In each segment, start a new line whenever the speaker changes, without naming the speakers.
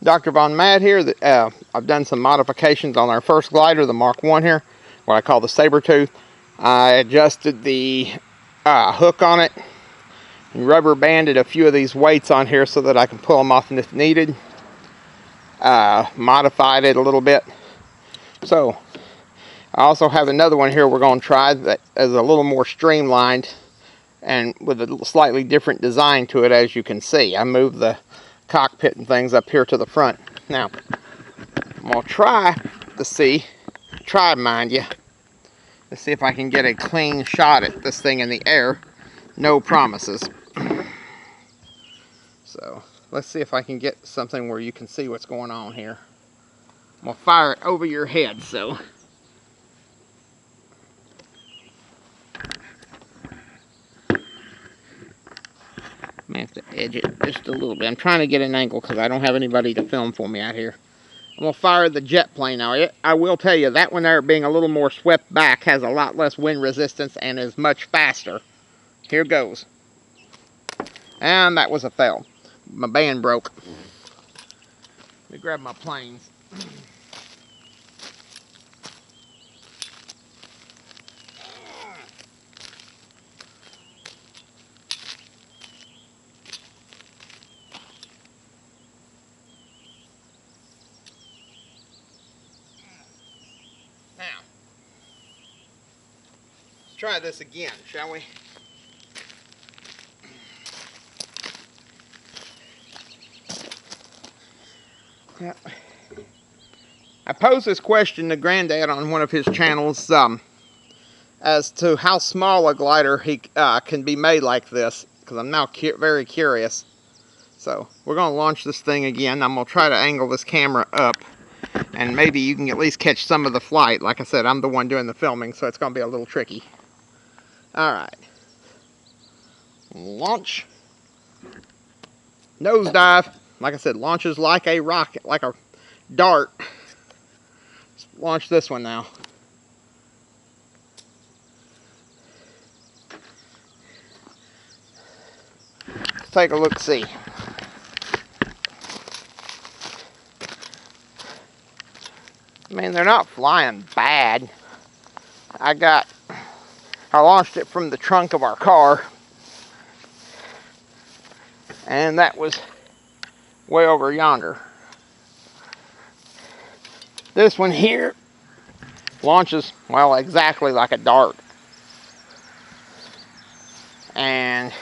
Dr. Von Mad here. I've done some modifications on our first glider, the Mark 1 here, what I call the Sabertooth. I adjusted the hook on it and rubber banded a few of these weights on here so that I can pull them off if needed. Modified it a little bit. So I also have another one here we're going to try that is a little more streamlined and with a slightly different design to it, as you can see. I moved the cockpit and things up here to the front. Now, I'm going to try to see, mind you, to see if I can get a clean shot at this thing in the air. No promises. So, let's see if I can get something where you can see what's going on here. I'm going to fire it over your head, so. I may have to edge it just a little bit. I'm trying to get an angle because I don't have anybody to film for me out here. I'm going to fire the jet plane now. I will tell you, that one there being a little more swept back has a lot less wind resistance and is much faster. Here goes. And that was a fail. My band broke. Let me grab my planes. Now, let's try this again, shall we? Yeah. I posed this question to Granddad on one of his channels as to how small a glider can be made like this, because I'm now very curious. So we're going to launch this thing again. I'm going to try to angle this camera up, and maybe you can at least catch some of the flight. Like I said, I'm the one doing the filming, so it's going to be a little tricky. Alright. Launch. Nosedive. Like I said, launches like a rocket, like a dart. Let's launch this one now. Let's take a look-see. I mean, they're not flying bad. I launched it from the trunk of our car, and that was way over yonder. This one here launches, well, exactly like a dart. And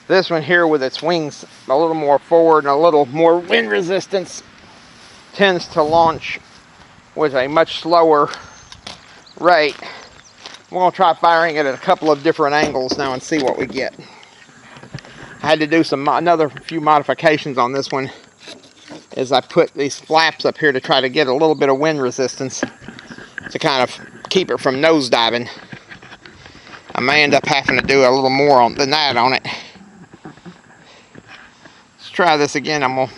this one here with its wings a little more forward and a little more wind resistance tends to launch with a much slower rate. We're going to try firing it at a couple of different angles now and see what we get. I had to do another few modifications on this one, as I put these flaps up here to try to get a little bit of wind resistance to kind of keep it from nosediving. I may end up having to do a little more than that on it. Let's try this again. I'm going to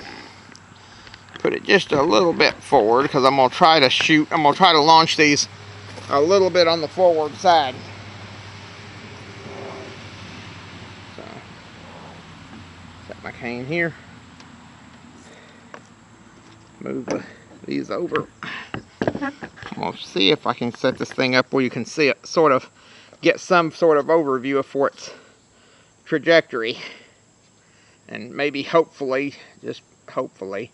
put it just a little bit forward because I'm going to try to launch these a little bit on the forward side. Set my cane here. Move these over. I'm going to see if I can set this thing up where you can see it, sort of get some sort of overview for its trajectory. And maybe, hopefully, just hopefully,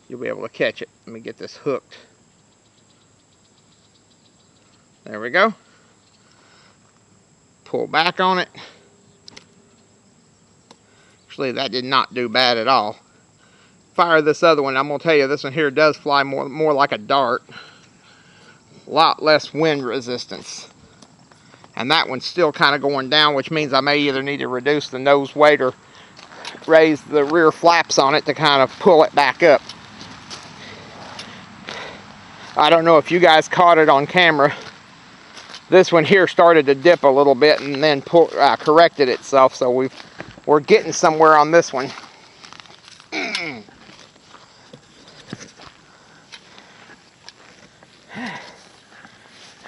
you'll be able to catch it. Let me get this hooked. There we go. Pull back on it. Actually, that did not do bad at all. Fire this other one. I'm going to tell you, this one here does fly more like a dart. A lot less wind resistance. And that one's still kind of going down, which means I may either need to reduce the nose weight or raise the rear flaps on it to kind of pull it back up. I don't know if you guys caught it on camera. This one here started to dip a little bit and then corrected itself, so we're getting somewhere on this one.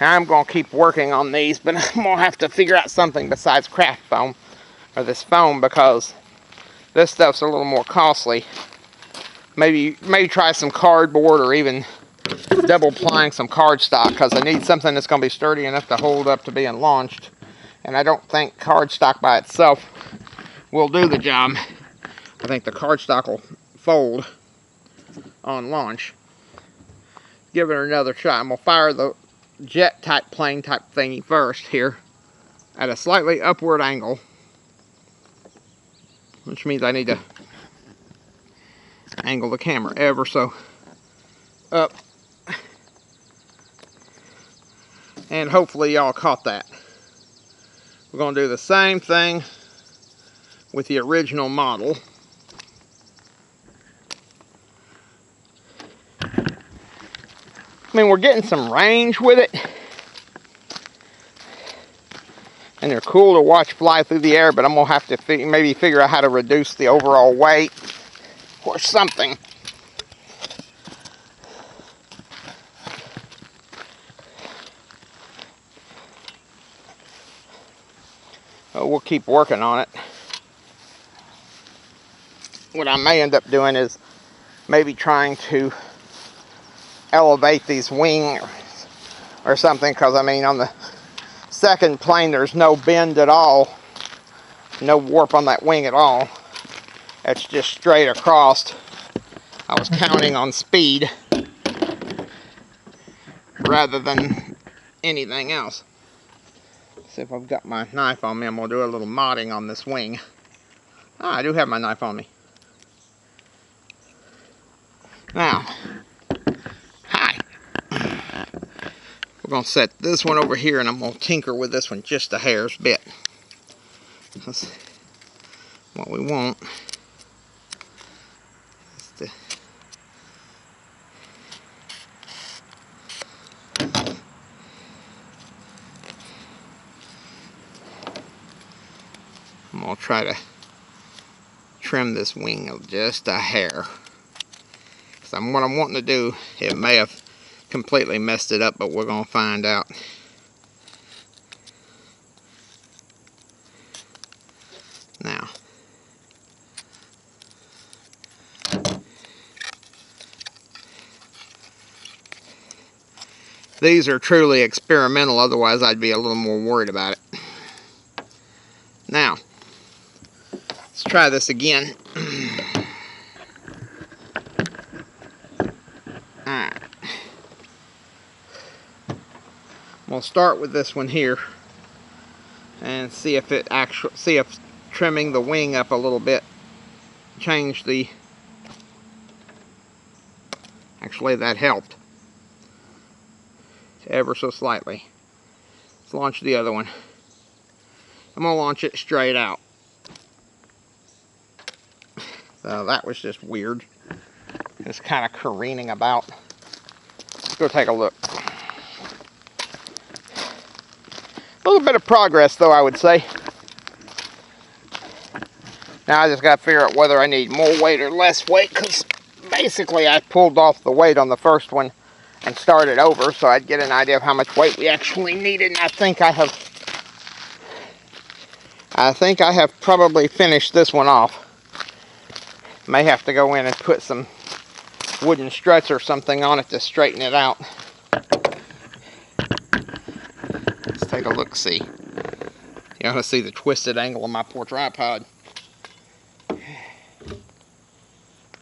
I'm going to keep working on these, but I'm going to have to figure out something besides craft foam, or this foam, because this stuff's a little more costly. maybe try some cardboard or even double plying some cardstock, because I need something that's going to be sturdy enough to hold up to being launched. And I don't think cardstock by itself will do the job. I think the cardstock will fold on launch. Give it another shot. I'm going to fire the jet type plane type thingy first here at a slightly upward angle, which means I need to angle the camera ever so up. And hopefully y'all caught that. We're going to do the same thing with the original model. I mean, we're getting some range with it. And they're cool to watch fly through the air, but I'm going to have to maybe figure out how to reduce the overall weight or something. We'll keep working on it. What I may end up doing is maybe trying to elevate these wings or something, because I mean on the second plane there's no bend at all, no warp on that wing at all. It's just straight across. I was counting on speed rather than anything else. See if I've got my knife on me. I'm going to do a little modding on this wing. I do have my knife on me. Now, hi. We're going to set this one over here, and I'm going to tinker with this one just a hair's bit. That's what we want. I'm going to try to trim this wing just a hair. So what I'm wanting to do, it may have completely messed it up, but we're going to find out. Now, these are truly experimental, otherwise I'd be a little more worried about it. Now, let's try this again. Alright. We'll start with this one here and see if trimming the wing up a little bit changed the... Actually, that helped ever so slightly. Let's launch the other one. I'm going to launch it straight out. So that was just weird. Just kind of careening about. Let's go take a look. A little bit of progress though, I would say. Now I just got to figure out whether I need more weight or less weight, because basically I pulled off the weight on the first one and started over, so I'd get an idea of how much weight we actually needed. And I think I have probably finished this one off. May have to go in and put some wooden struts or something on it to straighten it out. Let's take a look-see. You ought to see the twisted angle of my poor tripod.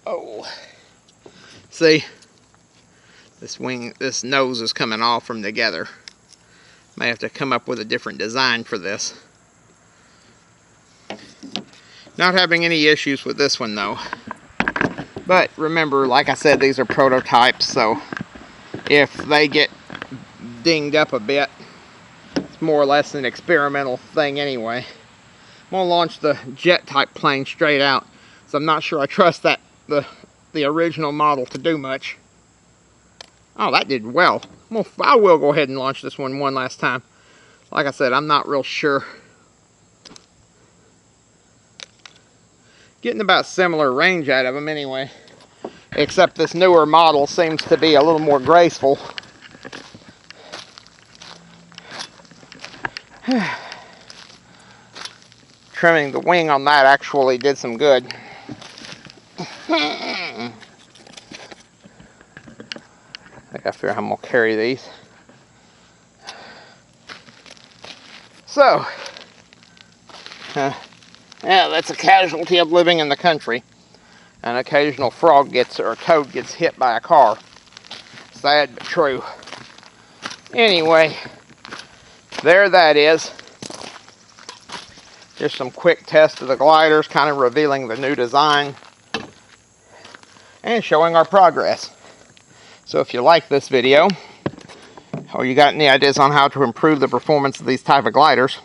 Oh. See? This nose is coming off from together. May have to come up with a different design for this. Not having any issues with this one though. But remember, like I said, these are prototypes, so if they get dinged up a bit, it's more or less an experimental thing anyway. I'm going to launch the jet type plane straight out, so I'm not sure I trust that the original model to do much. Oh, that did well. I will go ahead and launch this one last time. Like I said, I'm not real sure. Getting about similar range out of them anyway. Except this newer model seems to be a little more graceful. Trimming the wing on that actually did some good. I figure I'm gonna carry these. So, yeah, that's a casualty of living in the country. An occasional frog gets, or a toad gets hit by a car. Sad but true. Anyway, there that is. Just some quick tests of the gliders, kind of revealing the new design and showing our progress. So if you like this video, or you got any ideas on how to improve the performance of these type of gliders,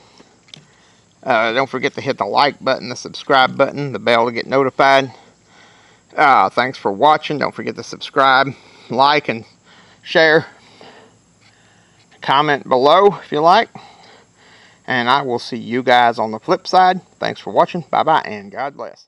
don't forget to hit the like button, the subscribe button, the bell to get notified. Thanks for watching. Don't forget to subscribe, like, and share. Comment below if you like. And I will see you guys on the flip side. Thanks for watching. Bye-bye, and God bless.